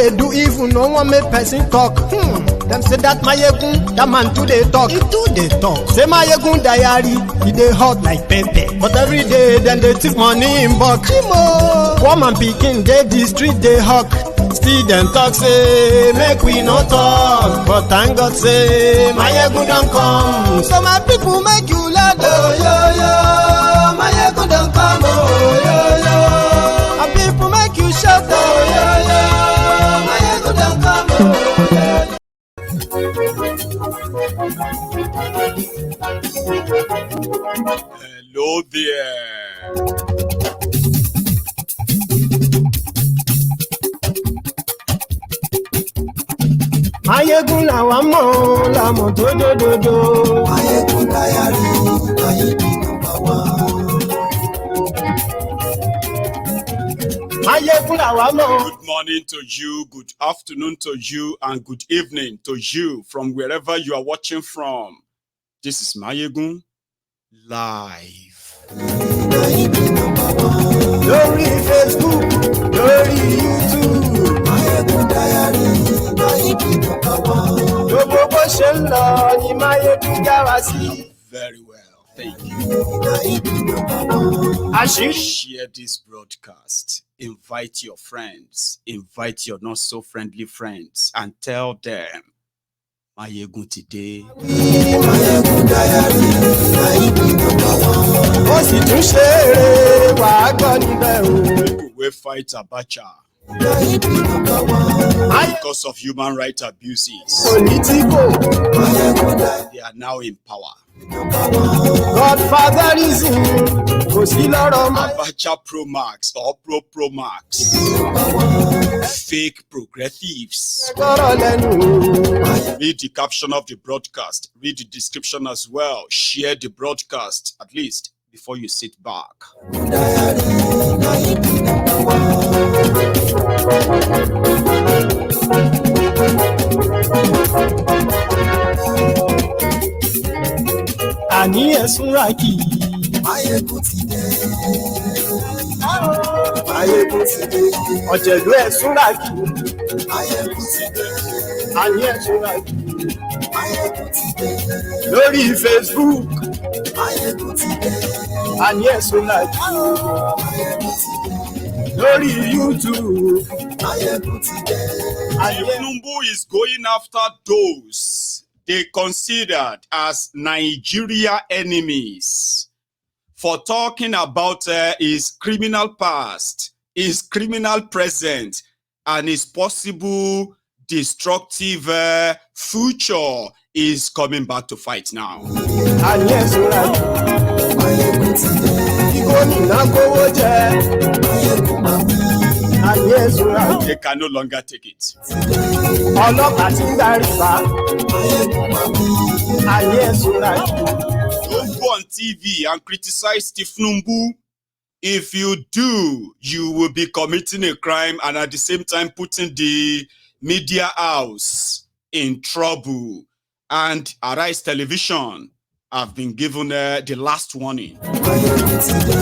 they do even no one make person talk. Them say that Mayegun, that man too they talk. He too they talk. Say Mayegun diary, he they hot like pepper. But every day then they take money in bulk. Woman picking they the street they hawk. Still them talk say make we no talk. But thank God say Mayegun don't come. So my people make you laugh. Oh yo yo, Mayegun don't come. Oh yo yo, my people make you shout. Oh yo yo, Mayegun don't come. Oh yo yo. Hello there. Mayegun làwa mọ̀ làmọ̀ tó dòdòdò. Mayegun diary, Mayegun number one. Mayegun làwa mọ̀. Good morning to you, good afternoon to you, and good evening to you from wherever you are watching from. This is Mayegun live. Mayegun number one. Lórí Facebook, lórí YouTube. Mayegun diary, Mayegun number one. Gbogbo bó ṣe ń lọ ni Mayegun já wa sí. Very well, thank you. Mayegun number one. Àṣírí. Share this broadcast. Invite your friends, invite your not so friendly friends, and tell them Mayegun today. Mayegun diary, Mayegun number one. Ó sì tún ṣe eré wàá gbọ́ níbẹ̀ o. People will fight Abacha Mayegun number one. because of human rights abuses. Politico, Mayegun diary, They are now in power. Godfatherism, kò sí lọ́rọ̀ mọ́. Abacha Pro Max or Pro Max. Fake progressives. Gbọ́rọ̀ lẹ́nu o. Read the caption of the broadcast. Read the description as well. Share the broadcast at least before you sit back. Mayegun number one. Àní ẹ̀sùn ra kì í. Mayegun ti dé. Mayegun ti dé. Ọ̀jẹ̀lú ẹ̀sùn ra kì í. Mayegun ti dé. Àní ẹ̀sùn ra kì í. Mayegun ti dé. Lórí Facebook, Mayegun ti dé. àní ẹ̀sùn ra kì í. Mayegun ti dé. Lórí YouTube, Mayegun ti dé. àní ẹ̀sùn. Tinubu is going after those they considered as Nigeria enemies for talking about his criminal past, his criminal present, and his possible destructive future is coming back to fight now. Àní ẹ̀sùn ra kì í. Mayegun ti dé. Kíkó nìna kówó jẹ. Mayegun máa wí. Àní ẹ̀sùn ra kì í. They can no longer take it. Ọlọ́pàá ti ń darí bá. Mayegun máa wí. Àní ẹ̀sùn ra kì í. Don't go on TV and criticize Tinubu. If you do, you will be committing a crime and at the same time putting the media house in trouble. And Arise Television have been given the last warning. Mayegun ti dé.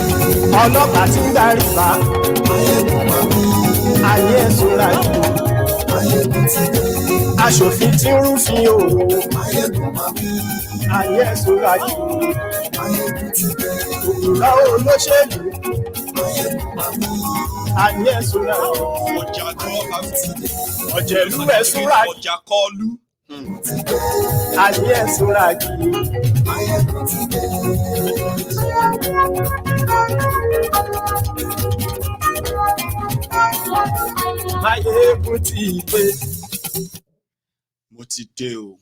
Ọlọ́pàá ti ń darí bá. Mayegun máa wí. Àní ẹ̀sùn ra kì í. Mayegun ti dé. Aṣòfin tí ń rúfin o. Mayegun máa wí. Àní ẹ̀sùn ra kì í. Mayegun ti dé. Òkúta olóṣèlú. Mayegun máa wí. Àní ẹ̀sùn ra kì í. Ọ̀jẹ̀lú ẹ̀sùn ra kì í. Ọjà kọlu. Àní ẹ̀sùn ra kì í. Mayegun ti dé. Mayegun ti dé. Mo ti dé o.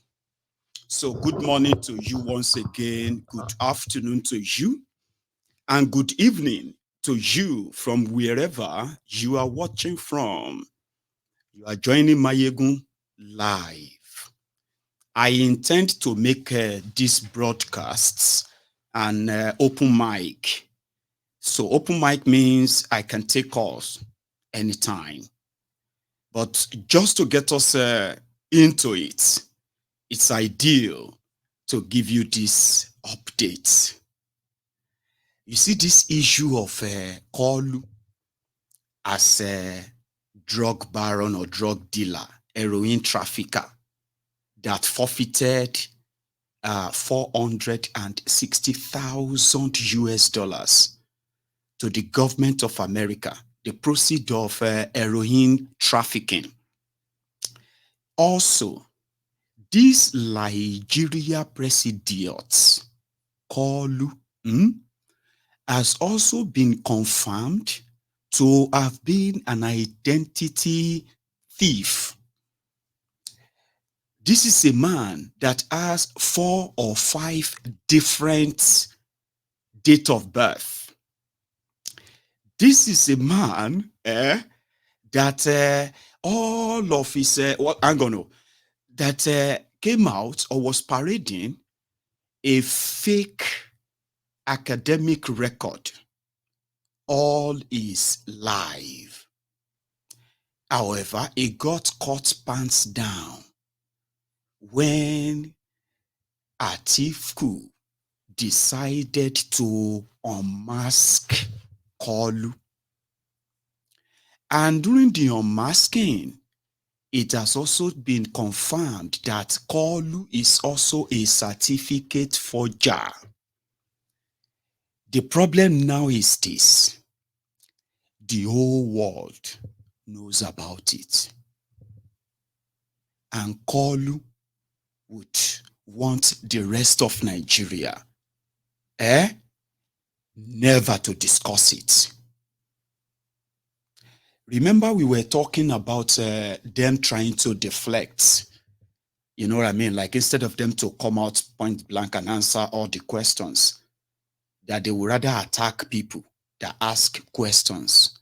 So good morning to you once again. Good afternoon to you. And good evening to you from wherever you are watching from. You are joining Mayegun live. I intend to make these broadcasts an open mic. So open mic means I can take calls anytime. But just to get us into it, it's ideal to give you this update. You see this issue of call as drug baron or drug dealer, heroin trafficker that forfeited 460,000 US dollars to the government of America, the proceeds of heroin trafficking. Also, this Nigeria president, Kolu, has also been confirmed to have been an identity thief. This is a man that has 4 or 5 different dates of birth. This is a man that all of his, that came out or was parading a fake academic record. All is live. However, he got caught pants down when Atiku decided to unmask Kolu. And during the unmasking, it has also been confirmed that Kolu is also a certificate forger. The problem now is this: the whole world knows about it. And Kolu would want the rest of Nigeria never to discuss it. Remember, we were talking about them trying to deflect. You know what I mean? Like, instead of them to come out point blank and answer all the questions, that they would rather attack people that ask questions.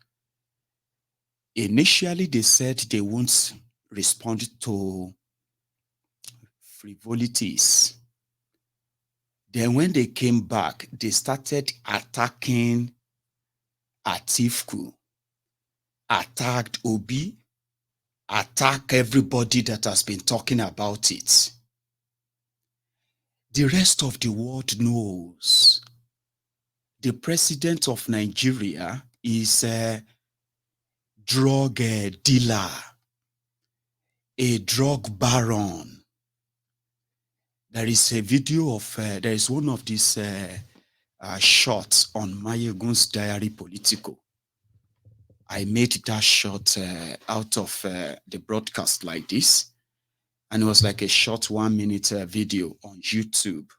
Initially, they said they won't respond to frivolities. Then when they came back, they started attacking Atiku, attacked Obi, attack everybody that has been talking about it. The rest of the world knows the president of Nigeria is a drug dealer, a drug baron. There is a video of, there is one of these shots on Mayegun's Diary Politico. I made that shot out of the broadcast like this. And it was like a short 1 minute video on YouTube.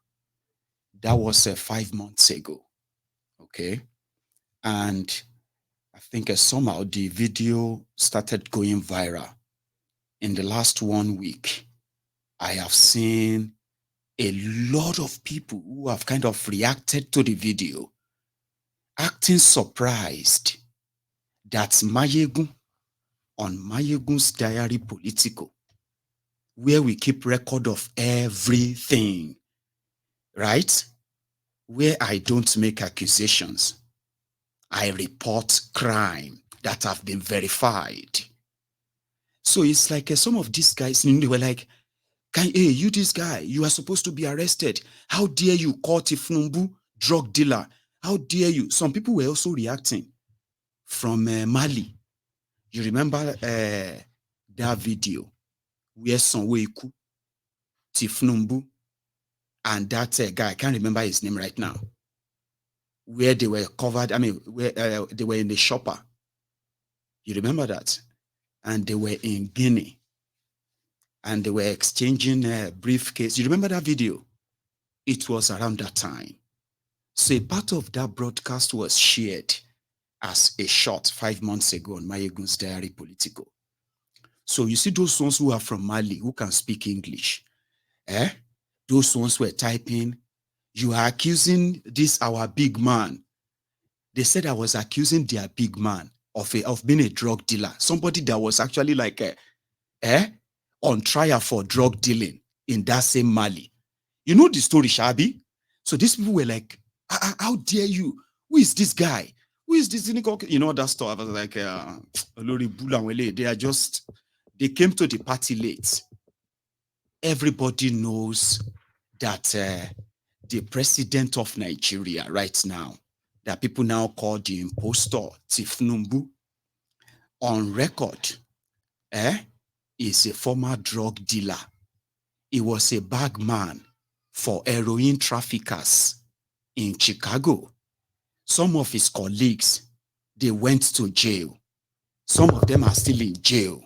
That was 5 months ago. Okay. And I think somehow the video started going viral. In the last 1 week, I have seen a lot of people who have kind of reacted to the video, acting surprised that Mayegun, on Mayegun's Diary Politico, where we keep record of everything, right? Where I don't make accusations, I report crime that have been verified. So it's like some of these guys, they were like, hey, you this guy, you are supposed to be arrested. How dare you call Tinubu drug dealer? How dare you? Some people were also reacting from Mali. You remember that video where Sonweku, Tinubu, and that guy, I can't remember his name right now, where they were covered, where they were in the shopper. You remember that? And they were in Guinea. And they were exchanging a briefcase. You remember that video? It was around that time. So a part of that broadcast was shared as a short 5 months ago on Mayegun's Diary Politico. So you see those ones who are from Mali, who can speak English. Those ones were typing, you are accusing this, our big man. They said I was accusing their big man of being a drug dealer. Somebody that was actually like on trial for drug dealing in that same Mali. You know the story, Shabi? So these people were like, how dare you? Who is this guy? Who is this? You know that stuff. I was like, they came to the party late. Everybody knows that the president of Nigeria right now, that people now call the impostor, Tinubu, on record, is a former drug dealer. He was a bag man for heroin traffickers in Chicago. Some of his colleagues, they went to jail. Some of them are still in jail.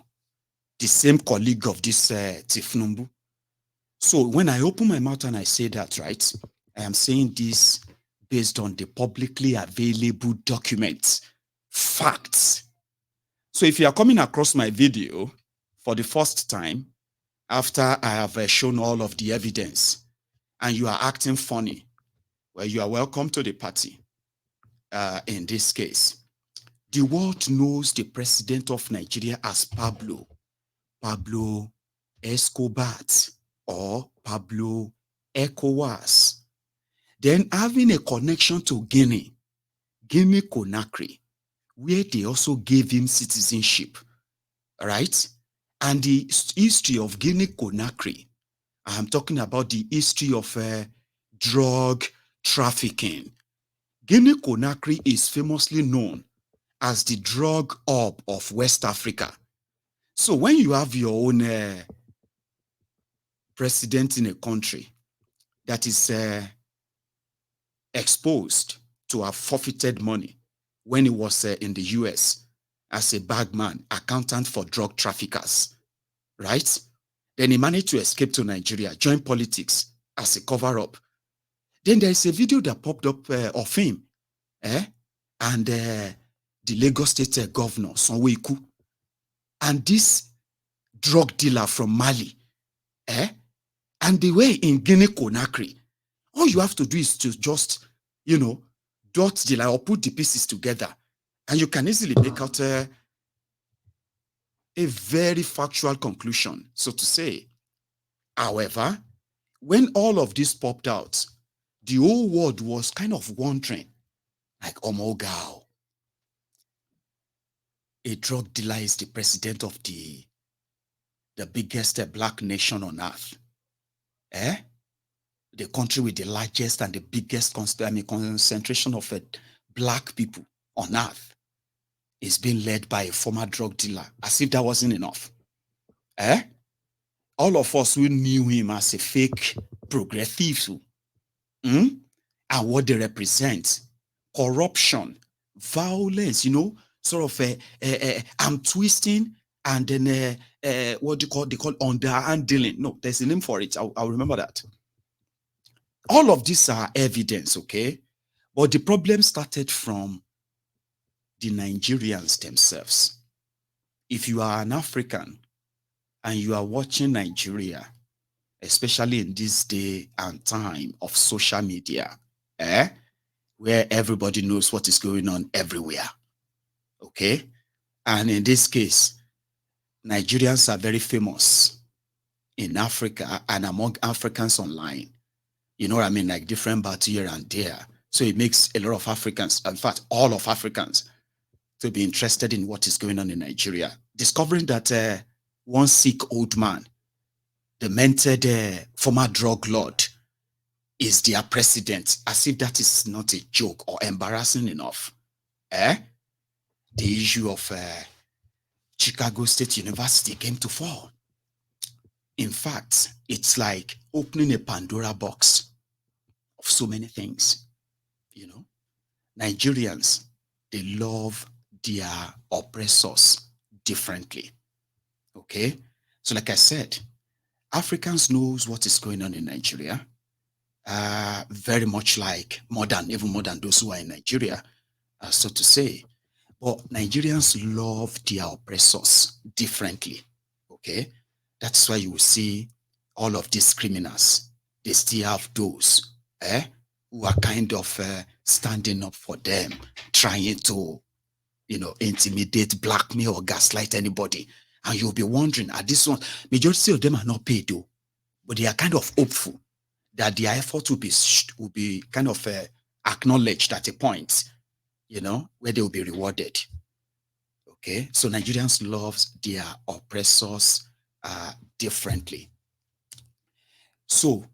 The same colleague of this Tinubu. So when I open my mouth and I say that, right, I am saying this based on the publicly available documents, facts. So if you are coming across my video for the first time, after I have shown all of the evidence, and you are acting funny, well, you are welcome to the party. In this case, the world knows the president of Nigeria as Pablo Escobar or Pablo ECOWAS. Then having a connection to Guinea Conakry, where they also gave him citizenship, right? And the history of Guinea Conakry, I'm talking about the history of drug trafficking. Guinea Conakry is famously known as the drug hub of West Africa. So when you have your own president in a country that is exposed to have forfeited money when he was in the US as a bagman, accountant for drug traffickers, right? Then he managed to escape to Nigeria, join politics as a cover-up. Then there is a video that popped up of him and the Lagos State Governor, Sanwo-Iku, and this drug dealer from Mali, and they were in Guinea Conakry. All you have to do is to just, dot the line or put the pieces together, and you can easily make out a very factual conclusion, so to say. However, when all of this popped out, the whole world was kind of wondering, like, oh my God, a drug dealer is the president of the biggest black nation on earth. The country with the largest and the biggest concentration of black people on earth is being led by a former drug dealer, as if that wasn't enough. All of us who knew him as a fake progressive, and what they represent, corruption, violence, sort of I'm twisting and then what they call underhand dealing. No, there's a name for it. I'll remember that. All of these are evidence, okay? But the problem started from the Nigerians themselves. If you are an African and you are watching Nigeria, especially in this day and time of social media, where everybody knows what is going on everywhere, okay? And in this case, Nigerians are very famous in Africa and among Africans online. You know what I mean? Like different battle here and there. So it makes a lot of Africans, in fact, all of Africans, to be interested in what is going on in Nigeria. Discovering that one sick old man, the mentored former drug lord, is their president, as if that is not a joke or embarrassing enough. The issue of Chicago State University came to fall. In fact, it's like opening a Pandora box of so many things. Nigerians, they love their oppressors differently. Okay? So like I said, Africans knows what is going on in Nigeria, very much like even more than those who are in Nigeria, so to say. But Nigerians love their oppressors differently. Okay? That's why you will see all of these criminals. They still have those who are kind of standing up for them, trying to, intimidate, blackmail, or gaslight anybody. And you'll be wondering, at this one, majority of them are not paid though, but they are kind of hopeful that their effort will be kind of acknowledged at a point, where they will be rewarded. Okay, so Nigerians love their oppressors differently. So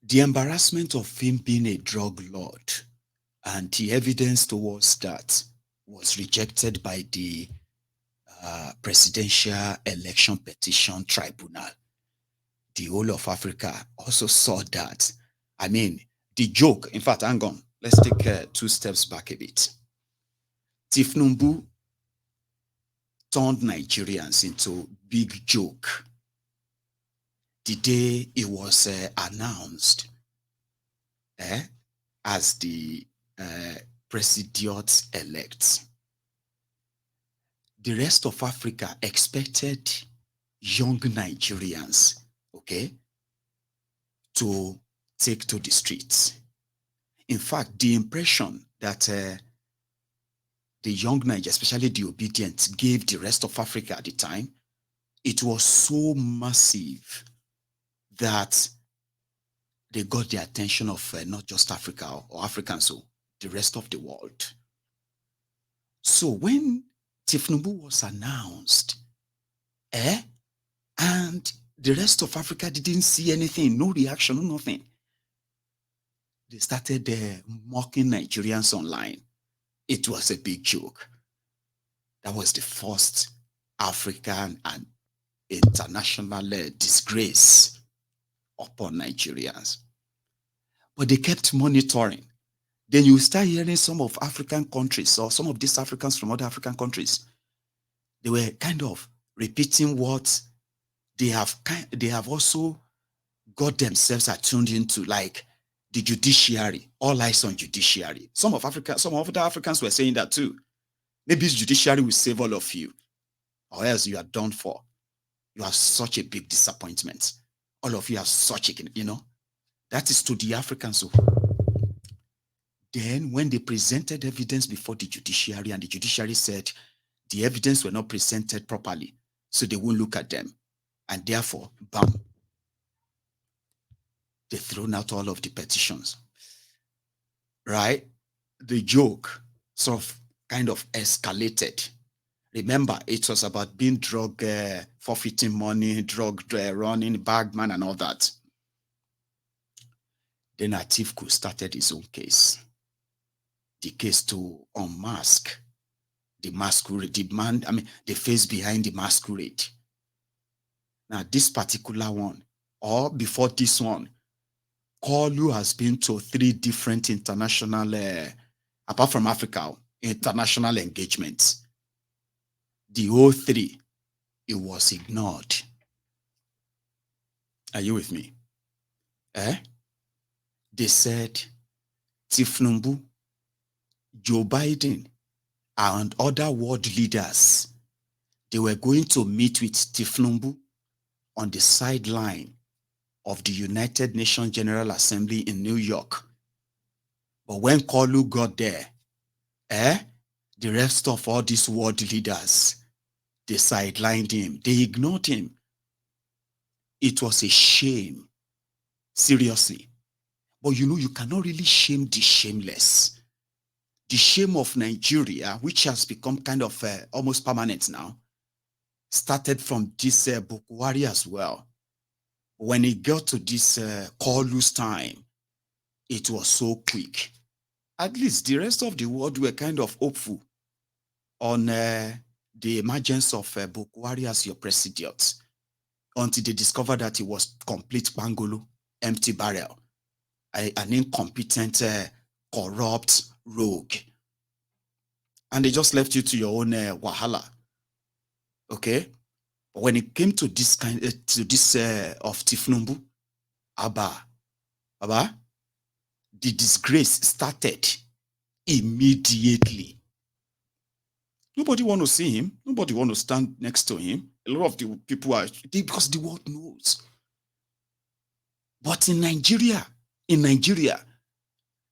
the embarrassment of him being a drug lord and the evidence towards that was rejected by the Presidential Election Petition Tribunal. The whole of Africa also saw that. I mean, the joke, in fact, hang on, let's take 2 steps back a bit. Tinubu turned Nigerians into big joke the day it was announced as the president-elect. The rest of Africa expected young Nigerians, okay, to take to the streets. In fact, the impression that the young Nigerians, especially the obedient, gave the rest of Africa at the time, it was so massive that they got the attention of not just Africa or Africans, so the rest of the world. So when Tinubu was announced, and the rest of Africa didn't see anything, no reaction, no nothing. They started mocking Nigerians online. It was a big joke. That was the first African and international disgrace upon Nigerians. But they kept monitoring. Then you start hearing some of African countries or some of these Africans from other African countries. They were kind of repeating what they have also got themselves attuned into, like the judiciary, all eyes on judiciary. Some of the Africans were saying that too. Maybe judiciary will save all of you, or else you are done for. You are such a big disappointment. All of you are such a, that is to the Africans. So then when they presented evidence before the judiciary and the judiciary said the evidence were not presented properly, so they won't look at them. And therefore, bam, they thrown out all of the petitions. Right? The joke sort of kind of escalated. Remember, it was about being drug forfeiting money, drug running, bagman, and all that. Then Atiku started his own case. The case to unmask the masquerade, the face behind the masquerade. Now, this particular one, or before this one, Kolu has been to 3 different international, apart from Africa, international engagements. The whole 3, it was ignored. Are you with me? They said Tinubu, Joe Biden, and other world leaders, they were going to meet with Tinubu on the sideline of the United Nations General Assembly in New York. But when Kolu got there, the rest of all these world leaders, they sidelined him. They ignored him. It was a shame. Seriously. But you cannot really shame the shameless. The shame of Nigeria, which has become kind of almost permanent now, started from this Bukwari as well. When it got to this Kolu's time, it was so quick. At least the rest of the world were kind of hopeful on the emergence of Bukwari as your president, until they discovered that he was complete pangolo, empty barrel, an incompetent, corrupt rogue. And they just left you to your own wahala. Okay? But when it came to this of Tinubu, Baba, the disgrace started immediately. Nobody want to see him. Nobody want to stand next to him. A lot of the people are, because the world knows. But in Nigeria,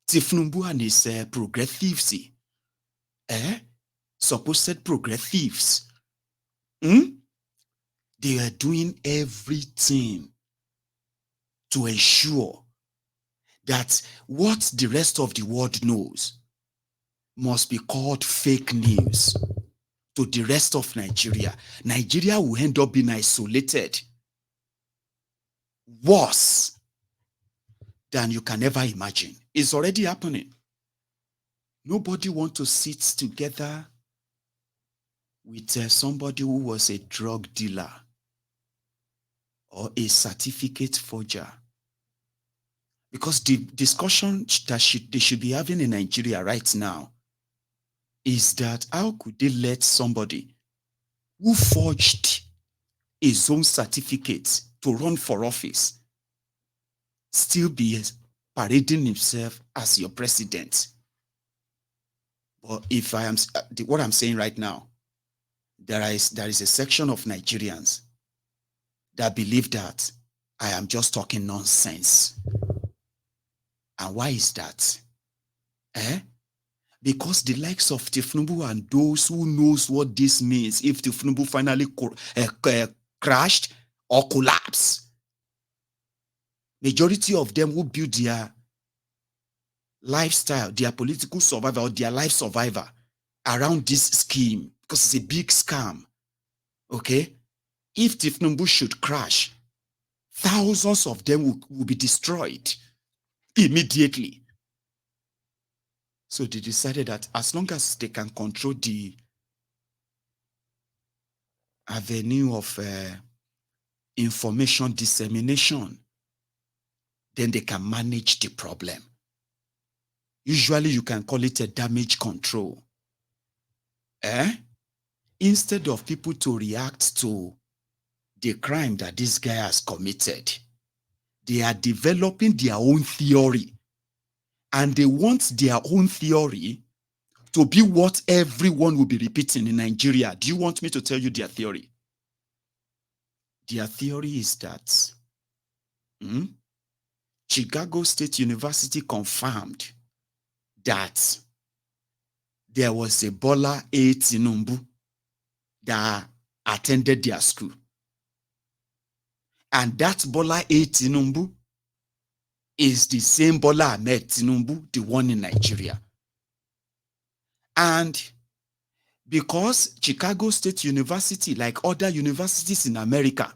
Tinubu and his progressives, supposed progressives, they are doing everything to ensure that what the rest of the world knows must be called fake news to the rest of Nigeria. Nigeria will end up being isolated worse than you can ever imagine. It's already happening. Nobody wants to sit together with somebody who was a drug dealer or a certificate forger. Because the discussion that they should be having in Nigeria right now is that how could they let somebody who forged his own certificate to run for office still be parading himself as your president? But if I am what I'm saying right now, there is a section of Nigerians that believe that I am just talking nonsense. And why is that? Because the likes of Tinubu and those who knows what this means if Tinubu finally crashed or collapsed, majority of them who build their lifestyle, their political survival, or their life survivor around this scheme, because it's a big scam. Okay? If Tinubu should crash, thousands of them will be destroyed immediately. So they decided that as long as they can control the avenue of information dissemination, then they can manage the problem. Usually you can call it a damage control. Instead of people to react to the crime that this guy has committed, they are developing their own theory. And they want their own theory to be what everyone will be repeating in Nigeria. Do you want me to tell you their theory? Their theory is that Chicago State University confirmed that there was a Bola A. Tinubu that attended their school. And that Bola A. Tinubu is the same Bola Ahmed Tinubu, the one in Nigeria. And because Chicago State University, like other universities in America,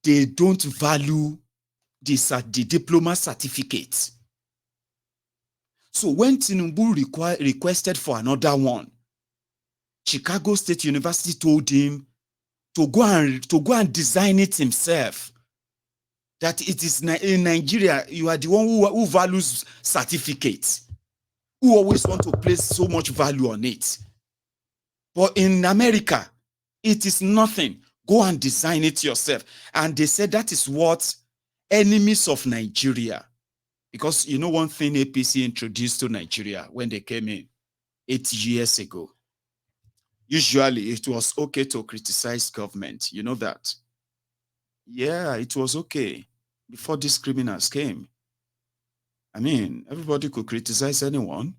they don't value the diploma certificate. So when Tinubu requested for another one, Chicago State University told him to go and design it himself. That it is in Nigeria, you are the one who values certificates, who always want to place so much value on it. But in America, it is nothing. Go and design it yourself. And they said that is what enemies of Nigeria, because you know one thing APC introduced to Nigeria when they came in 8 years ago. Usually it was okay to criticize government. You know that? Yeah, it was okay before these criminals came. I mean, everybody could criticize anyone.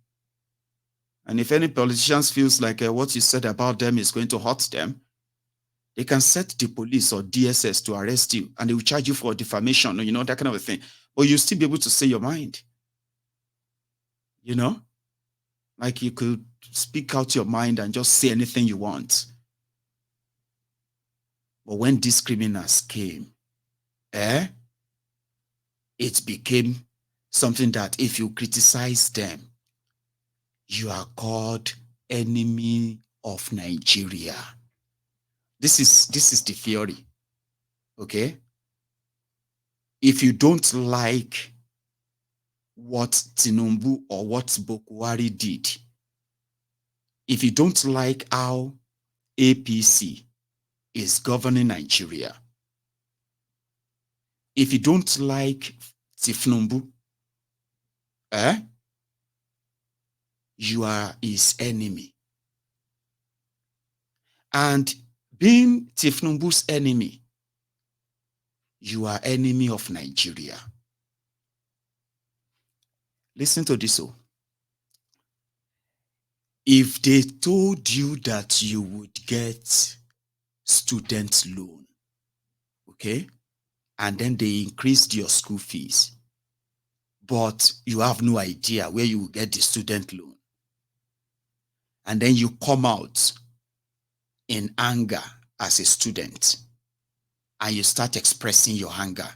And if any politicians feels like what you said about them is going to hurt them, they can set the police or DSS to arrest you and they will charge you for defamation, you know, that kind of a thing. But you'll still be able to say your mind. You know? Like you could speak out your mind and just say anything you want. But when these criminals came, it became something that if you criticize them, you are called enemy of Nigeria. This is the theory. Okay? If you don't like what Tinubu or what Bokwari did, if you don't like how APC is governing Nigeria, if you don't like Tinubu, you are his enemy. And being Tinubu's enemy, you are enemy of Nigeria. Listen to this. If they told you that you would get student loan, okay, and then they increased your school fees, but you have no idea where you will get the student loan, and then you come out in anger as a student and you start expressing your anger,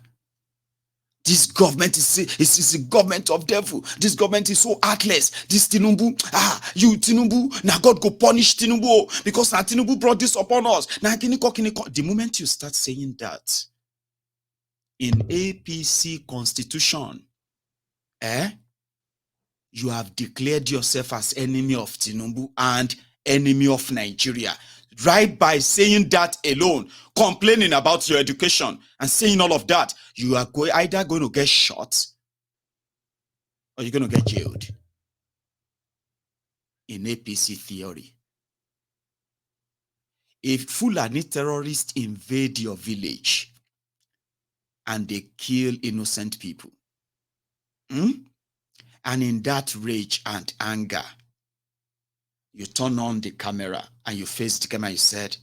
This government is a government of devil. This government is so heartless. This Tinubu, you Tinubu, now God go punish Tinubu because now Tinubu brought this upon us. Now the moment you start saying that in APC constitution, you have declared yourself as enemy of Tinubu and enemy of Nigeria. Right by saying that alone, complaining about your education and saying all of that, you are either going to get shot or you're going to get jailed. In APC theory, if Fulani terrorists invade your village and they kill innocent people, and in that rage and anger, you turn on the camera and you face the camera and you said,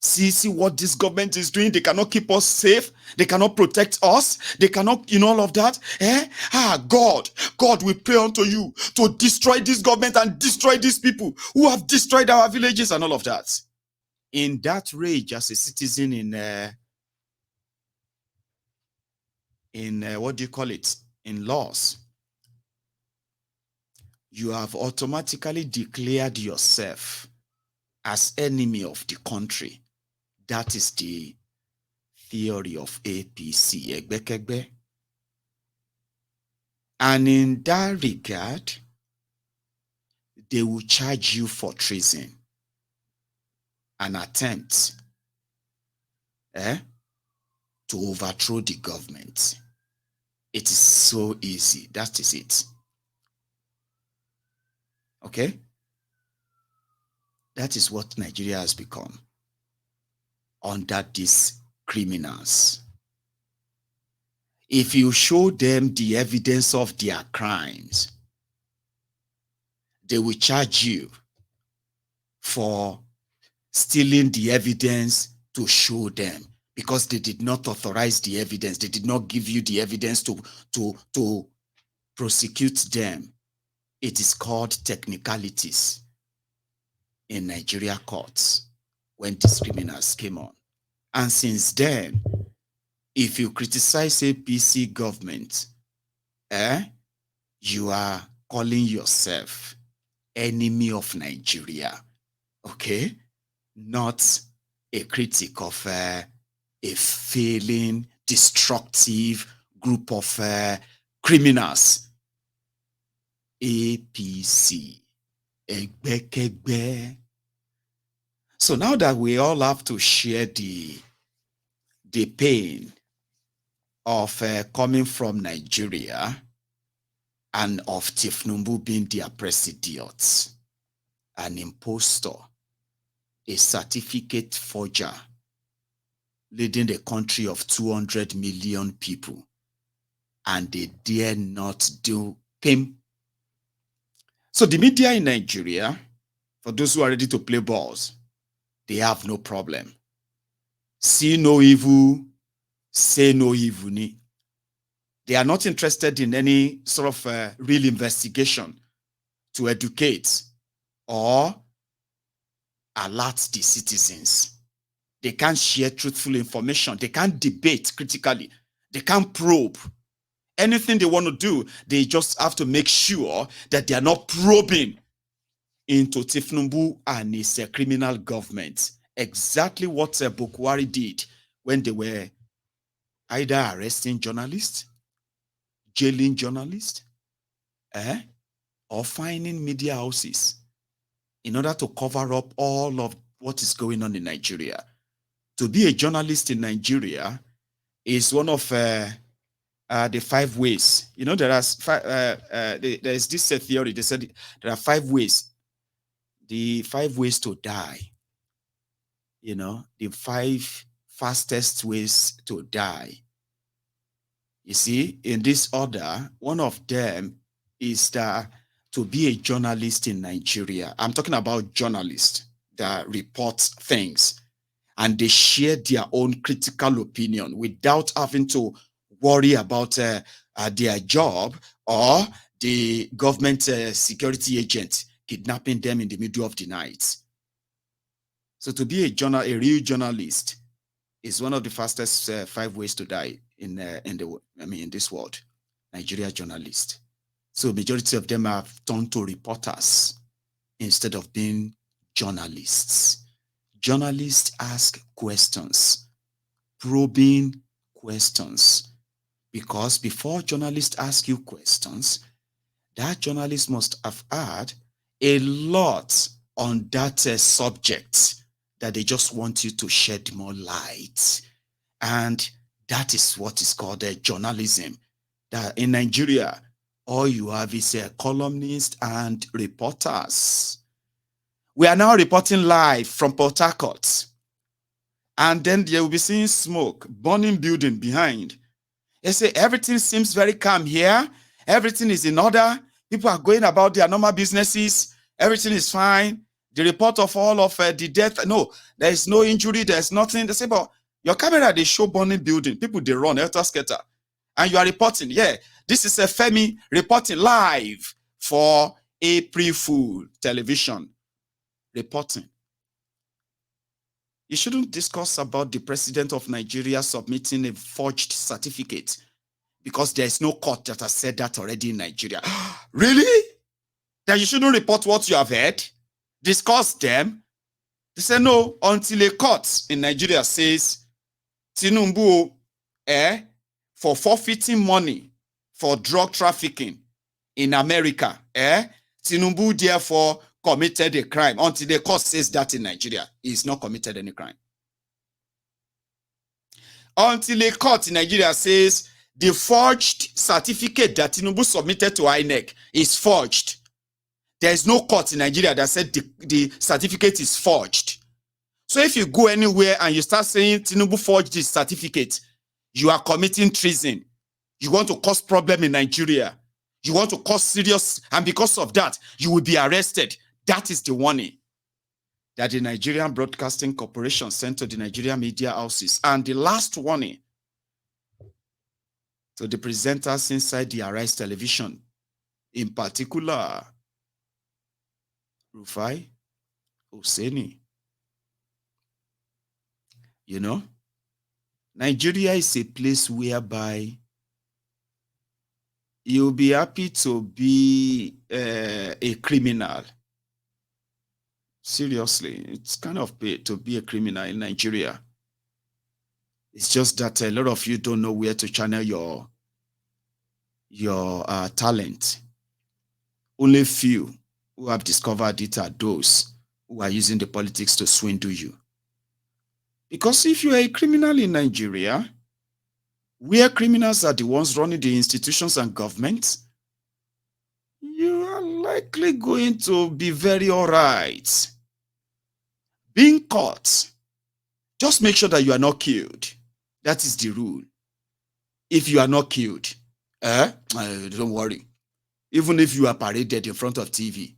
see what this government is doing. They cannot keep us safe. They cannot protect us. They cannot, all of that. God, we pray unto you to destroy this government and destroy these people who have destroyed our villages and all of that. In that rage, as a citizen in what do you call it? In laws, you have automatically declared yourself as enemy of the country. That is the theory of APC. And in that regard, they will charge you for treason, an attempt to overthrow the government. It is so easy. That is it. Okay? That is what Nigeria has become under these criminals. If you show them the evidence of their crimes, they will charge you for stealing the evidence to show them, because they did not authorize the evidence. They did not give you the evidence to prosecute them. It is called technicalities in Nigeria courts when these criminals came on. And since then, if you criticize APC government, you are calling yourself enemy of Nigeria, okay? Not a critic of a failing, destructive group of criminals. APC. So now that we all have to share the pain of coming from Nigeria and of Tinubu being their president, an impostor, a certificate forger, leading a country of 200 million people, and they dare not do him. So the media in Nigeria, for those who are ready to play balls, they have no problem. See no evil, say no evil. They are not interested in any sort of real investigation to educate or alert the citizens. They can't share truthful information. They can't debate critically. They can't probe. Anything they want to do, they just have to make sure that they are not probing into Tinubu and his criminal government. Exactly what Bukwari did when they were either arresting journalists, jailing journalists, or fining media houses in order to cover up all of what is going on in Nigeria. To be a journalist in Nigeria is one of the 5 ways. There is this theory. They said there are 5 ways. The 5 ways to die. The 5 fastest ways to die. You see, in this order, one of them is that to be a journalist in Nigeria. I'm talking about journalists that report things and they share their own critical opinion without having to worry about their job or the government security agent kidnapping them in the middle of the night. So to be a real journalist is one of the fastest 5 ways to die in this world. Nigeria journalists. So majority of them have turned to reporters instead of being journalists. Journalists ask questions, probing questions, because before journalists ask you questions, that journalist must have had a lot on that subject that they just want you to shed more light. And that is what is called journalism. That in Nigeria, all you have is columnists and reporters. We are now reporting live from Port Harcourt. And then they will be seeing smoke, burning building behind. They say everything seems very calm here. Everything is in order. People are going about their normal businesses. Everything is fine. The report of all of the death, no, there is no injury, there's nothing. They say, but your camera, they show burning building. People, they run, helter-skelter. And you are reporting, yeah, this is a Femi reporting live for April Fool television. Reporting. You shouldn't discuss about the president of Nigeria submitting a forged certificate because there's no court that has said that already in Nigeria. Really? That you shouldn't report what you have heard? Discuss them? They say no, until a court in Nigeria says, Tinubu, for forfeiting money for drug trafficking in America, Tinubu therefore committed a crime. Until the court says that in Nigeria, he's not committed any crime. Until a court in Nigeria says the forged certificate that Tinubu submitted to INEC is forged. There is no court in Nigeria that said the certificate is forged. So if you go anywhere and you start saying Tinubu forged this certificate, you are committing treason. You want to cause problem in Nigeria. You want to cause serious, and because of that, you will be arrested. That is the warning that the Nigerian Broadcasting Corporation sent to the Nigerian media houses. And the last warning to the presenters inside the Arise television, in particular, Rufai, Hosseini. You know, Nigeria is a place whereby you'll be happy to be a criminal. Seriously, it's kind of paid to be a criminal in Nigeria. It's just that a lot of you don't know where to channel your talent. Only few who have discovered it are those who are using the politics to swindle you. Because if you are a criminal in Nigeria, where criminals are the ones running the institutions and governments, you are likely going to be very all right. Being caught, just make sure that you are not killed. That is the rule. If you are not killed, don't worry. Even if you are paraded in front of TV,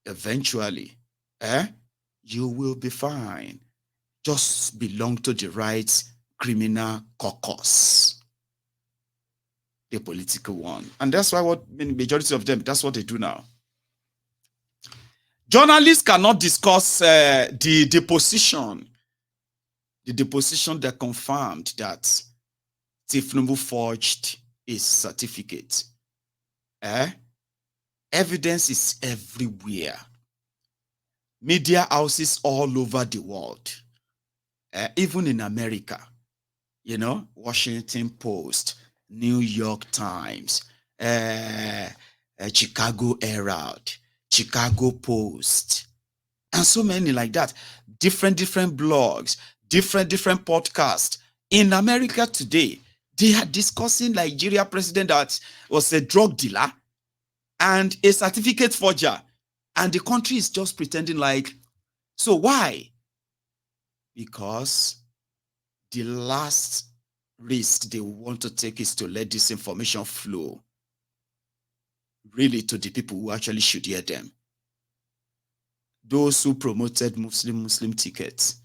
eventually, you will be fine. Just belong to the right criminal caucus, the political one. And that's why majority of them, that's what they do now. Journalists cannot discuss the deposition that confirmed that Tinubu forged his certificate. Evidence is everywhere. Media houses all over the world, even in America, you know, Washington Post, New York Times, Chicago Herald, Chicago Post, and so many like that. Different blogs, different podcasts. In America today, they are discussing Nigeria president that was a drug dealer and a certificate forger. And the country is just pretending like, so why? Because the last risk they want to take is to let this information flow really to the people who actually should hear them. Those who promoted Muslim tickets.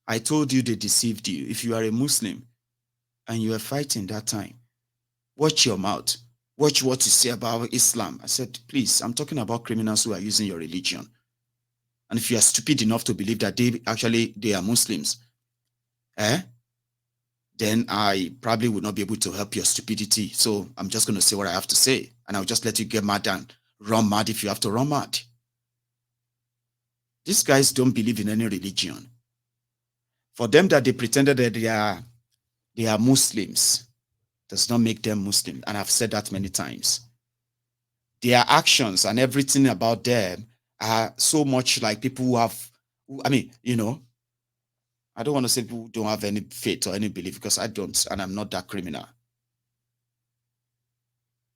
I told you they deceived you. If you are a Muslim and you are fighting that time, watch your mouth. Watch what you say about Islam. I said, please, I'm talking about criminals who are using your religion. And if you are stupid enough to believe that they are Muslims, then I probably would not be able to help your stupidity. So I'm just going to say what I have to say, and I'll just let you get mad and run mad if you have to run mad. These guys don't believe in any religion. For them that they pretended that they are Muslims does not make them Muslim, and I've said that many times. Their actions and everything about them are so much like people who have, I mean, I don't want to say people who don't have any faith or any belief, because I don't, and I'm not that criminal.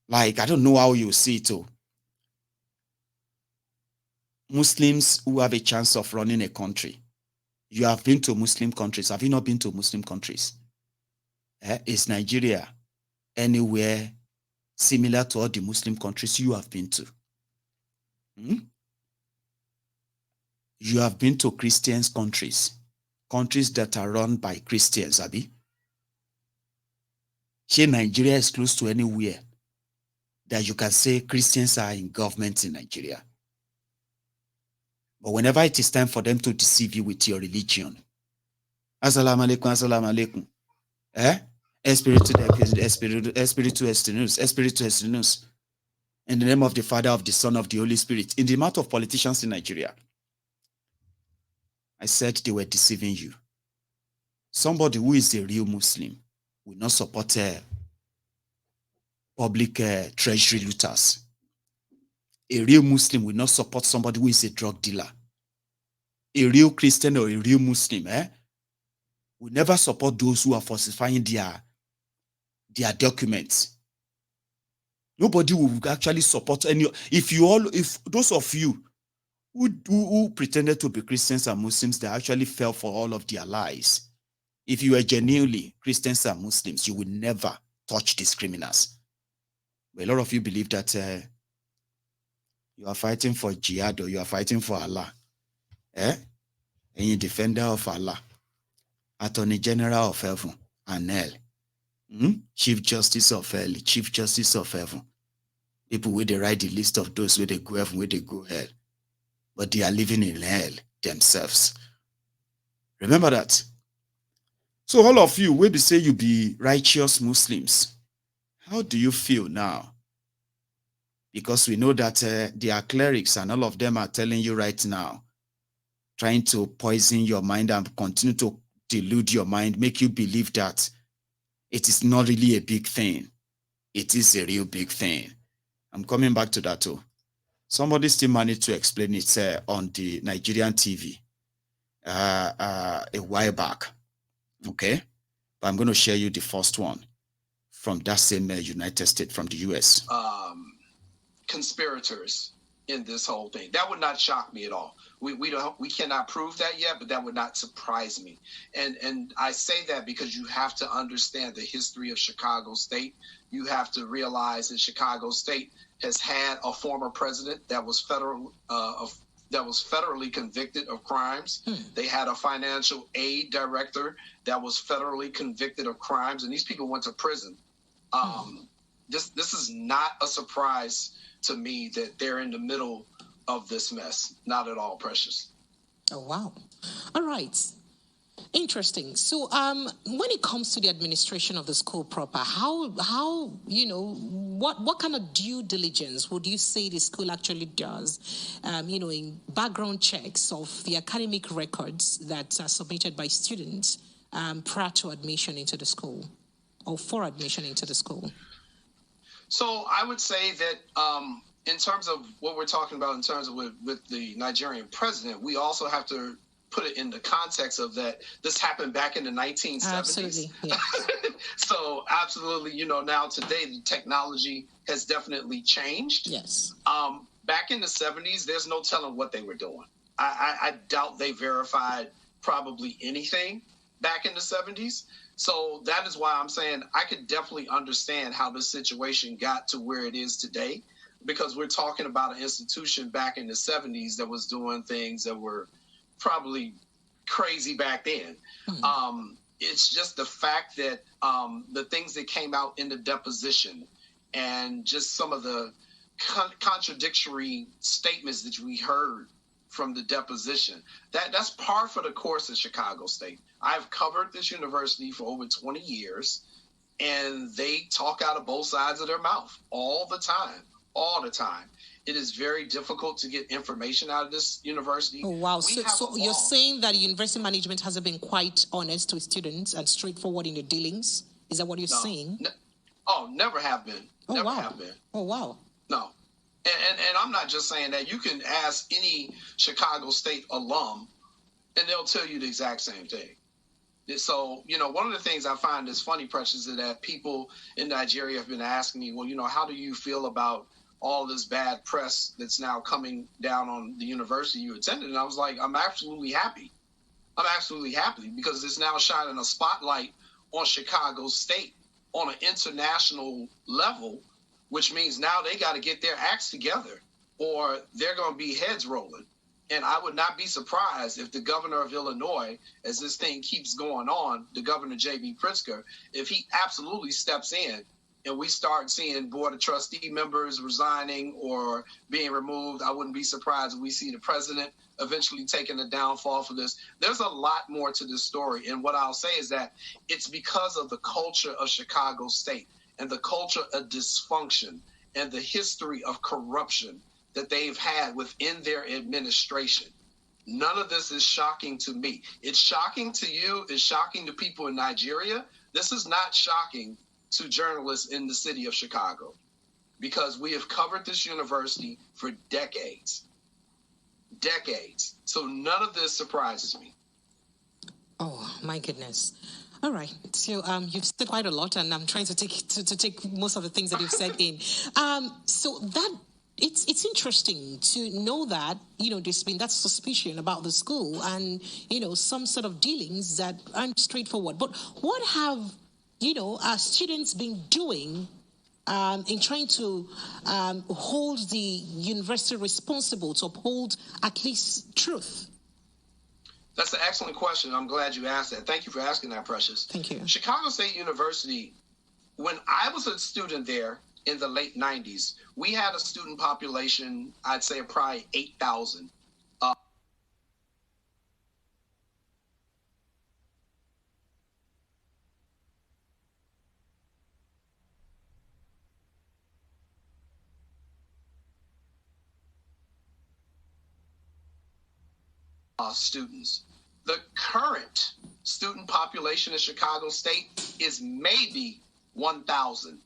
Like, I don't know how you see it too. Muslims who have a chance of running a country. You have been to Muslim countries. Have you not been to Muslim countries? Is Nigeria anywhere similar to all the Muslim countries you have been to? You have been to Christian countries that are run by Christians, Abi. Here, Nigeria is close to anywhere that you can say Christians are in government in Nigeria. But whenever it is time for them to deceive you with your religion, Assalamu alaikum, assalamu alaikum. Espiritu Estinus. In the name of the Father, of the Son, of the Holy Spirit. In the mouth of politicians in Nigeria, I said they were deceiving you. Somebody who is a real Muslim will not support public treasury looters. A real Muslim will not support somebody who is a drug dealer. A real Christian or a real Muslim will never support those who are falsifying their documents. Nobody will actually support any. If those of you who pretended to be Christians and Muslims, they actually fell for all of their lies. If you are genuinely Christians and Muslims, you will never touch these criminals. But a lot of you believe that you are fighting for jihad or you are fighting for Allah. And you're defender of Allah, Attorney General of heaven and hell, Chief Justice of hell, Chief Justice of heaven. People where they write the list of those where they go heaven, where they go hell. But they are living in hell themselves. Remember that. So all of you, where they say you be righteous Muslims, how do you feel now? Because we know that there are clerics and all of them are telling you right now, trying to poison your mind and continue to delude your mind, make you believe that it is not really a big thing. It is a real big thing. I'm coming back to that too. Somebody still managed to explain it on the Nigerian TV a while back. Okay? But I'm going to share you the first one from that same United States, from the US. Conspirators in this whole thing. That would not shock me at all. We cannot prove that yet, but that would not surprise me. And I say that because you have to understand the history of Chicago State. You have to realize that Chicago State has had a former president that was federally convicted of crimes. They had a financial aid director that was federally convicted of crimes, and these people went to prison. This is not a surprise to me that they're in the middle of this mess. Not at all, Precious. Oh, wow. All right. Interesting. So when it comes to the administration of the school proper, how what kind of due diligence would you say the school actually does, in background checks of the academic records that are submitted by students prior to admission into the school or for admission into the school? So I would say that in terms of what we're talking about in terms of with the Nigerian president, we also have to put it in the context of that this happened back in the 1970s. Absolutely. Yeah. So absolutely, now today the technology has definitely changed. Yes. Back in the 70s, there's no telling what they were doing. I doubt they verified probably anything back in the 70s. So that is why I'm saying I could definitely understand how this situation got to where it is today, because we're talking about an institution back in the 70s that was doing things that were probably crazy back then. It's just the fact that the things that came out in the deposition and just some of the contradictory statements that we heard from the deposition. That's par for the course at Chicago State. I've covered this university for over 20 years, and they talk out of both sides of their mouth all the time, all the time. It is very difficult to get information out of this university. Oh, wow. So you're saying that university management hasn't been quite honest with students and straightforward in the dealings? Is that what you're saying? Never have been. Oh, never wow. have been. Oh, wow. No. And I'm not just saying that. You can ask any Chicago State alum, and they'll tell you the exact same thing. So, one of the things I find is funny, Precious, is that people in Nigeria have been asking me, well, how do you feel about all this bad press that's now coming down on the university you attended? And I was like, I'm absolutely happy. I'm absolutely happy because it's now shining a spotlight on Chicago State on an international level, which means now they got to get their acts together or they're going to be heads rolling. And I would not be surprised if the governor of Illinois, as this thing keeps going on, the governor, J.B. Pritzker, if he absolutely steps in and we start seeing board of trustee members resigning or being removed, I wouldn't be surprised if we see the president eventually taking the downfall for this. There's a lot more to this story. And what I'll say is that it's because of the culture of Chicago State and the culture of dysfunction and the history of corruption that they've had within their administration. None of this is shocking to me. It's shocking to you. It's shocking to people in Nigeria. This is not shocking to journalists in the city of Chicago because we have covered this university for decades. Decades. So none of this surprises me. Oh, my goodness. All right. So you've said quite a lot, and I'm trying to take most of the things that you've said in. So that it's interesting to know that, there's been that suspicion about the school and, some sort of dealings that aren't straightforward. But what have, our students been doing in trying to hold the university responsible to uphold at least truth? That's an excellent question. I'm glad you asked that. Thank you for asking that, Precious. Thank you. Chicago State University, when I was a student there in the late 90s, we had a student population, I'd say probably 8,000. Students. The current student population in Chicago State is maybe 1,000,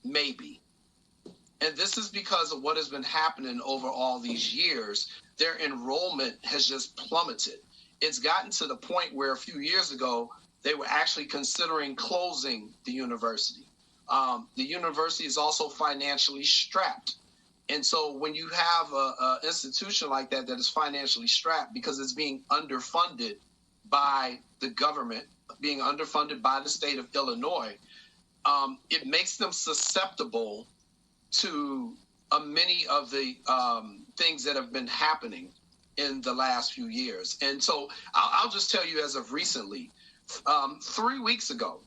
maybe. And this is because of what has been happening over all these years. Their enrollment has just plummeted. It's gotten to the point where a few years ago, they were actually considering closing the university. The university is also financially strapped. And so when you have an institution like that is financially strapped because it's being underfunded by the government, being underfunded by the state of Illinois, it makes them susceptible to many of the things that have been happening in the last few years. And so I'll just tell you as of recently, 3 weeks ago,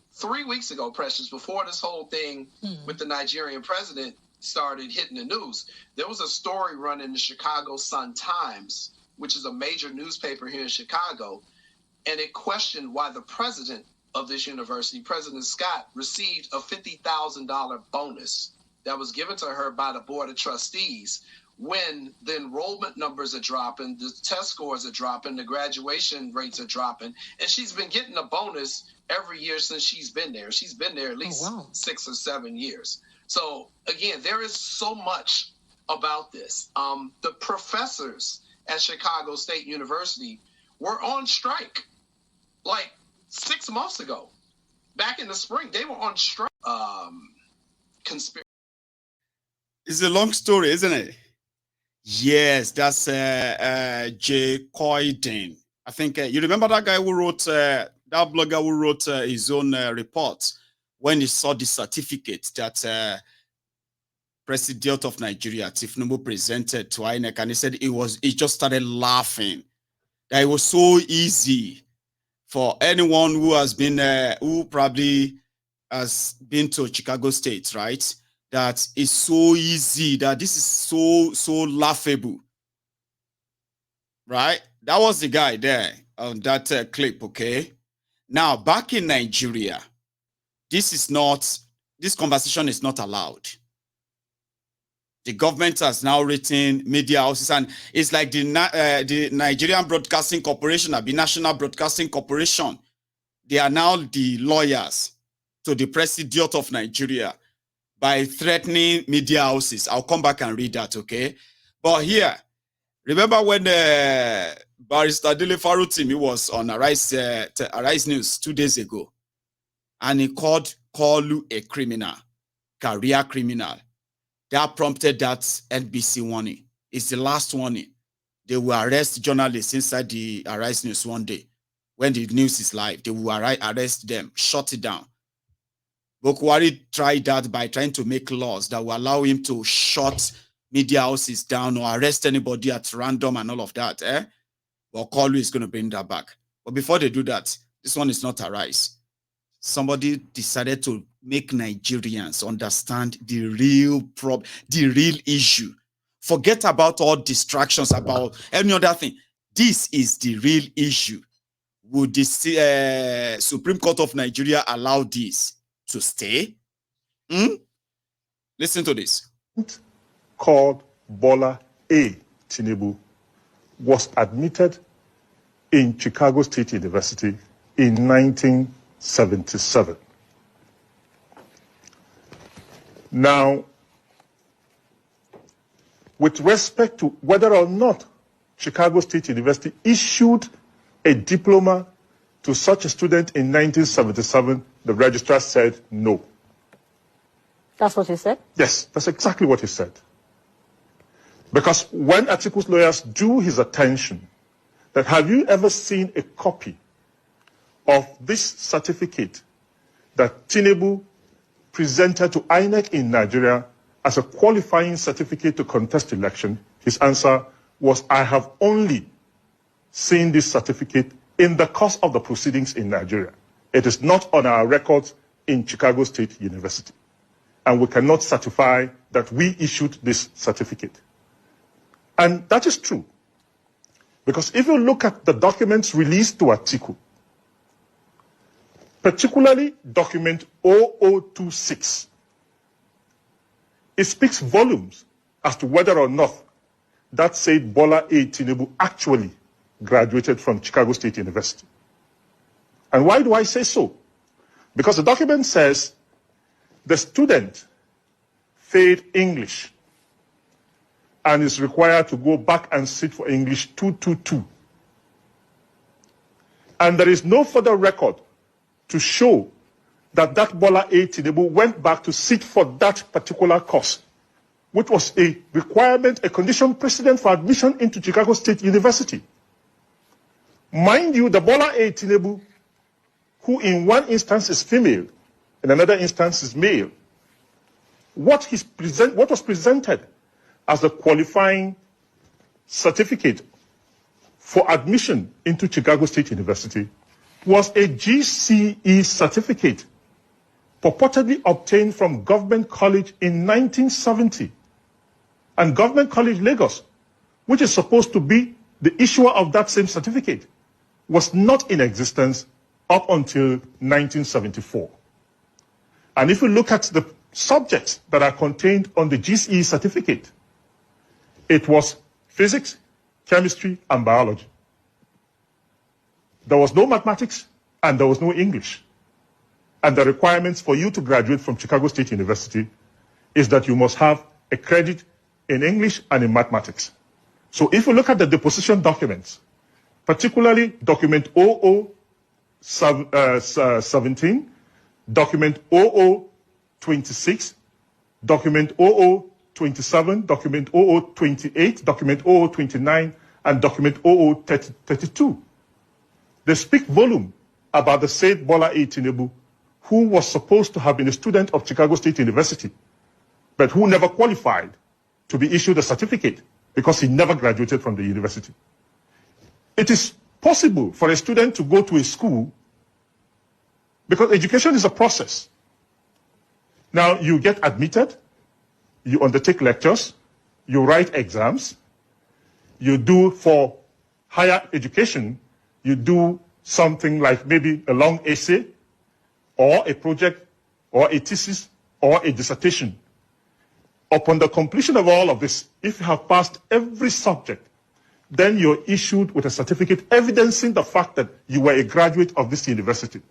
Precious, before this whole thing with the Nigerian president started hitting the news, there was a story run in the Chicago Sun-Times, which is a major newspaper here in Chicago, and it questioned why the president of this university, President Scott, received a $50,000 bonus that was given to her by the board of trustees when the enrollment numbers are dropping, the test scores are dropping, the graduation rates are dropping, and she's been getting a bonus every year since she's been there. She's been there at least 6 or 7 years. So, again, there is so much about this. The professors at Chicago State University were on strike like 6 months ago. Back in the spring, they were on strike. It's a long story, isn't it? Yes, that's Jay Coyden. I think you remember that guy who wrote, that blogger who wrote his own report when he saw the certificate that President of Nigeria, Tinubu, presented to INEC, and he said he just started laughing. That it was so easy for anyone who has been, who probably has been to Chicago State, right? That it's so easy, that this is so laughable. right? That was the guy there on that clip, okay? Now, back in Nigeria, this conversation is not allowed. The government has now written media houses, and it's like the Nigerian Broadcasting Corporation, the National Broadcasting Corporation. They are now the lawyers to the president of Nigeria by threatening media houses. I'll come back and read that, okay? But here, remember when Barrister Dele Farutimi was on Arise News 2 days ago, and he called Kalu a criminal, career criminal. That prompted that NBC warning. It's the last warning. They will arrest journalists inside the Arise News one day. When the news is live, they will arrest them, shut it down. Bokwari tried that by trying to make laws that will allow him to shut media houses down or arrest anybody at random and all of that. But Kalu is going to bring that back. But before they do that, this one is not Arise. Somebody decided to make Nigerians understand the real problem, the real issue. Forget about all distractions about any other thing. This is the real issue. Would the Supreme Court of Nigeria allow this to stay? Listen to this. Called Bola A. Tinubu was admitted in Chicago State University in 1977. Now, with respect to whether or not Chicago State University issued a diploma to such a student in 1977, the registrar said no. That's what he said? Yes, that's exactly what he said. Because when Atiku's lawyers drew his attention that have you ever seen a copy of this certificate that Tinubu presented to INEC in Nigeria as a qualifying certificate to contest election, his answer was, I have only seen this certificate in the course of the proceedings in Nigeria. It is not on our records in Chicago State University. And we cannot certify that we issued this certificate. And that is true. Because if you look at the documents released to Atiku, particularly document 0026, it speaks volumes as to whether or not that said Bola A. Tinubu actually graduated from Chicago State University. And why do I say so? Because the document says the student failed English and is required to go back and sit for English 222. And there is no further record to show that that Bola A. Tinubu went back to sit for that particular course, which was a requirement, a condition precedent for admission into Chicago State University. Mind you, the Bola A. Tinubu, who in one instance is female, in another instance is male, what was presented as a qualifying certificate for admission into Chicago State University was a GCE certificate purportedly obtained from Government College in 1970. And Government College Lagos, which is supposed to be the issuer of that same certificate, was not in existence up until 1974. And if you look at the subjects that are contained on the GCE certificate, it was physics, chemistry, and biology. There was no mathematics and there was no English. And the requirements for you to graduate from Chicago State University is that you must have a credit in English and in mathematics. So if you look at the deposition documents, particularly document 0017, document 0026, document 0027, document 0028, document 0029, and document 0032. They speak volume about the said Bola A. Tinubu, who was supposed to have been a student of Chicago State University, but who never qualified to be issued a certificate because he never graduated from the university. It is possible for a student to go to a school because education is a process. Now, you get admitted, you undertake lectures, you write exams, you do for higher education, you do something like maybe a long essay or a project or a thesis or a dissertation. Upon the completion of all of this, if you have passed every subject, then you're issued with a certificate evidencing the fact that you were a graduate of this university.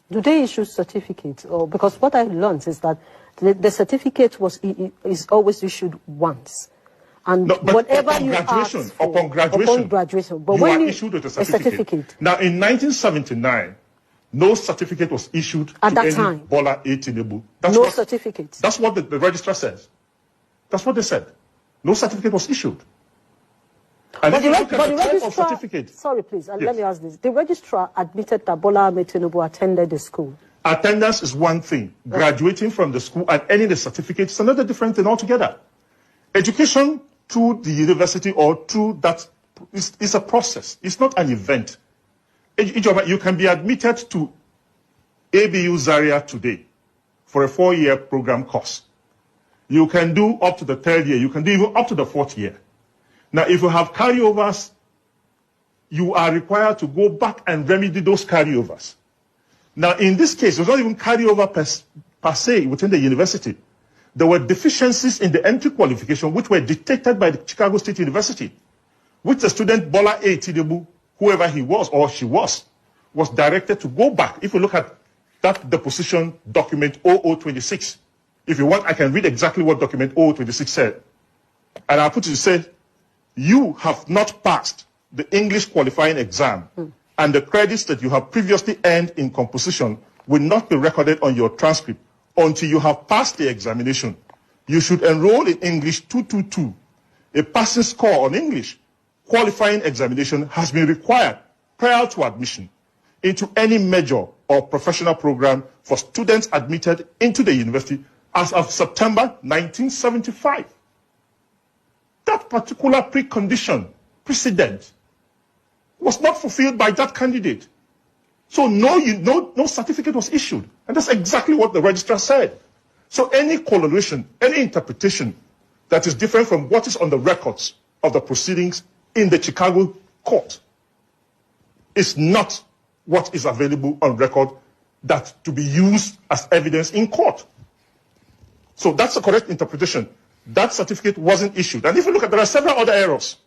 Do they issue certificates? Or because what I learned is that the certificate is always issued once. And no, whatever you ask for, upon graduation, but you when are issued with a certificate. Now, in 1979, no certificate was issued at to that any time. Bola A. Tinubu. No certificate. That's what the registrar says. That's what they said. No certificate was issued. And But if you look the at the type of registrar, certificate, sorry, please, yes. Let me ask this. The registrar admitted that Bola Tinubu attended the school. Attendance is one thing. Graduating from the school and earning the certificate is another different thing altogether. Education through the university or through that is a process. It's not an event. You can be admitted to ABU Zaria today for a 4-year program course. You can do up to the 3rd year. You can do even up to the 4th year. Now, if you have carryovers, you are required to go back and remedy those carryovers. Now, in this case, it was not even carryover per se within the university. There were deficiencies in the entry qualification which were detected by the Chicago State University, which the student Bola A. Tinubu, whoever he was or she was directed to go back. If you look at that deposition document 0026, if you want, I can read exactly what document 0026 said. And I'll put it to say, you have not passed the English qualifying exam, and the credits that you have previously earned in composition will not be recorded on your transcript until you have passed the examination. You should enroll in English 222. A passing score on English qualifying examination has been required prior to admission into any major or professional program for students admitted into the university as of September 1975. That particular precedent was not fulfilled by that candidate. So no certificate was issued. And that's exactly what the registrar said. So any correlation, any interpretation that is different from what is on the records of the proceedings in the Chicago court is not what is available on record that to be used as evidence in court. So that's the correct interpretation. That certificate wasn't issued. And if you look at, there are several other errors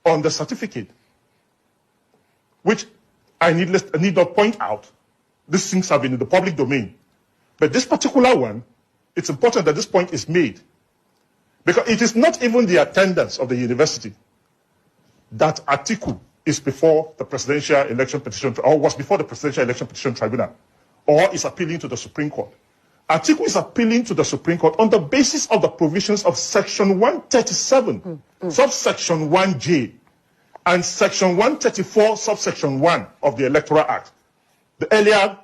on the certificate, which I need not point out. These things have been in the public domain. But this particular one, it's important that this point is made. Because it is not even the attendance of the university that Atiku is before the presidential election petition, or was before the presidential election petition tribunal, or is appealing to the Supreme Court. Atiku is appealing to the Supreme Court on the basis of the provisions of Section 137, subsection 1J, and Section 134, subsection 1 of the Electoral Act. The earlier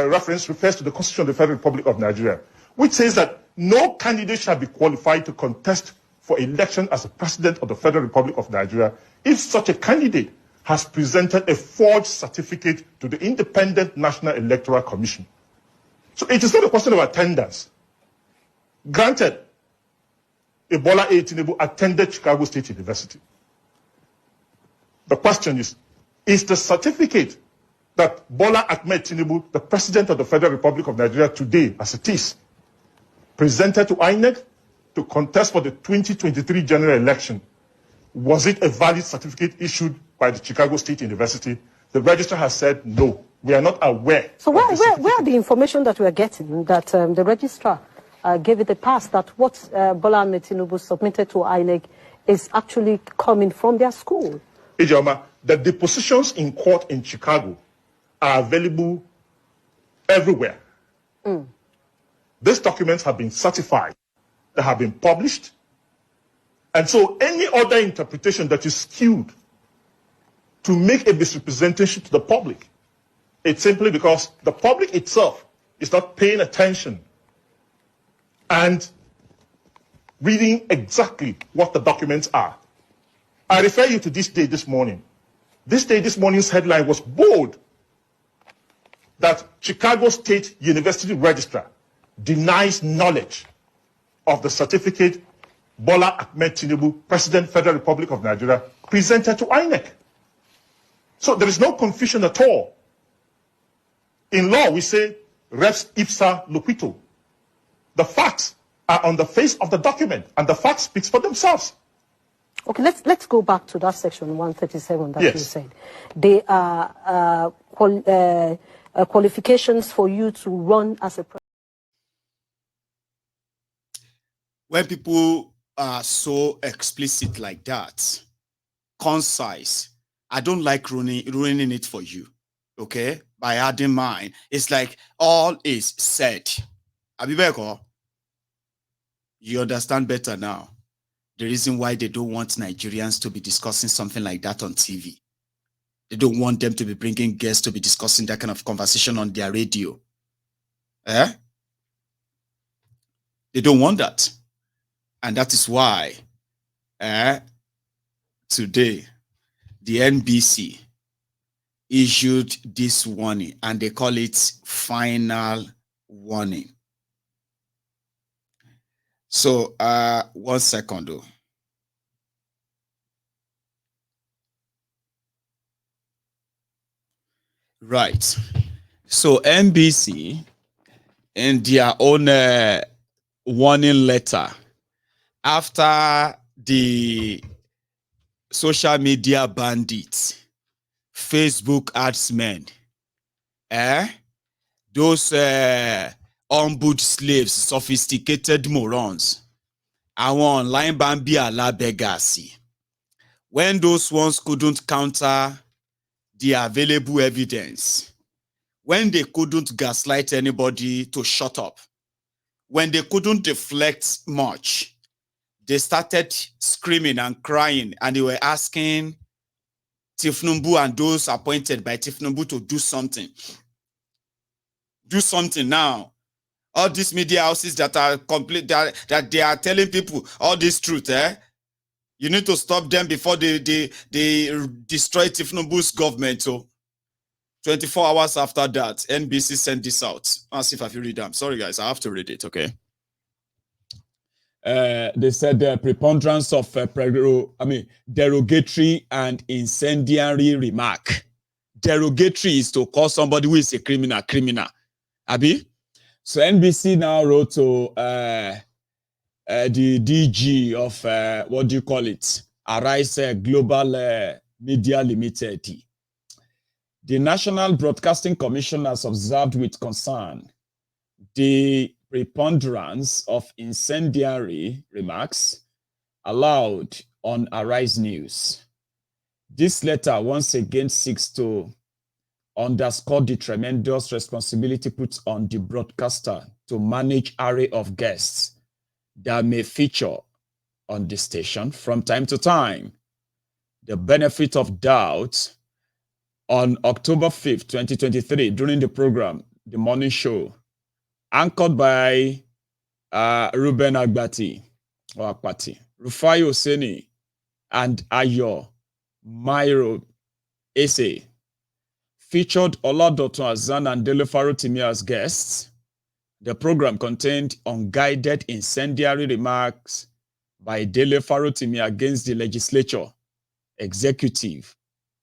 reference refers to the Constitution of the Federal Republic of Nigeria, which says that no candidate shall be qualified to contest for election as a president of the Federal Republic of Nigeria if such a candidate has presented a forged certificate to the Independent National Electoral Commission. So it is not a question of attendance. Granted, Bola A. Tinubu attended Chicago State University. The question is the certificate that Bola Ahmed Tinubu, the President of the Federal Republic of Nigeria today, as it is, presented to INEC to contest for the 2023 general election, was it a valid certificate issued by the Chicago State University? The registrar has said no. We are not aware. So where are the information that we are getting that the registrar gave it a pass that what Bola Ahmed Tinubu submitted to INEC is actually coming from their school? Ijoma, the depositions in court in Chicago are available everywhere. These documents have been certified. They have been published. And so any other interpretation that is skewed to make a misrepresentation to the public, it's simply because the public itself is not paying attention and reading exactly what the documents are. I refer you to this day this morning. This day this morning's headline was bold that Chicago State University Registrar denies knowledge of the certificate Bola Ahmed Tinubu, President, Federal Republic of Nigeria, presented to INEC. So there is no confusion at all. In law, we say res ipsa loquitur. The facts are on the face of the document, and the facts speaks for themselves. Okay, let's go back to that section 137 that Yes. you said. They are qualifications for you to run as a president. When people are so explicit like that, concise, I don't like ruining it for you, okay? By adding mine. It's like all is said. Abibeko, you understand better now the reason why they don't want Nigerians to be discussing something like that on TV. They don't want them to be bringing guests to be discussing that kind of conversation on their radio. Eh? They don't want that. And that is why today the NBC issued this warning, and they call it final warning. So 1 second though. Right. So NBC, in their own warning letter, after the social media bandits, Facebook adsmen, those on-boot slaves, sophisticated morons, àwọn online bambi alabegasi, when those ones couldn't counter the available evidence, when they couldn't gaslight anybody to shut up, when they couldn't deflect much, they started screaming and crying, and they were asking Tinubu and those appointed by Tinubu to do something. Do something now. All these media houses that are complete, that they are telling people all this truth, you need to stop them before they destroy Tinubu's government. So 24 hours after that, NBC sent this out. I'll see if I can read them. Sorry, guys, I have to read it, okay? They said the preponderance of derogatory and incendiary remark. Derogatory is to call somebody who is a criminal. Abi? So NBC now wrote to the DG of, what do you call it? Arise Global Media Limited. The National Broadcasting Commission has observed with concern the preponderance of incendiary remarks allowed on Arise News. This letter once again seeks to underscore the tremendous responsibility put on the broadcaster to manage array of guests that may feature on the station from time to time. The benefit of doubt, on October 5th, 2023, during the program, The Morning Show, anchored by Ruben Agbati, Rufai Oseni, and Ayo Mairo Ese, featured Oladotun Azan and Delefaro Timi as guests. The program contained unguided incendiary remarks by Delefaro Timi against the legislature, executive,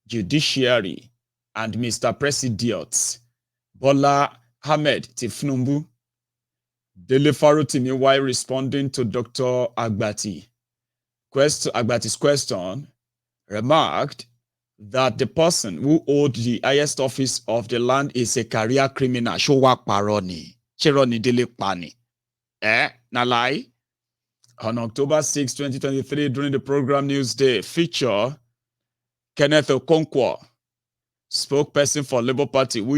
judiciary, and Mr. President Bola Ahmed Tinubu. Delefaro Timi, while responding to Dr. Agbati's question, remarked that the person who owed the highest office of the land is a career criminal. Showa paroni. Chironi dele pani. Nalai. On October 6, 2023, during the program Newsday feature, Kenneth Okonkwo, spokesperson for Labour Party,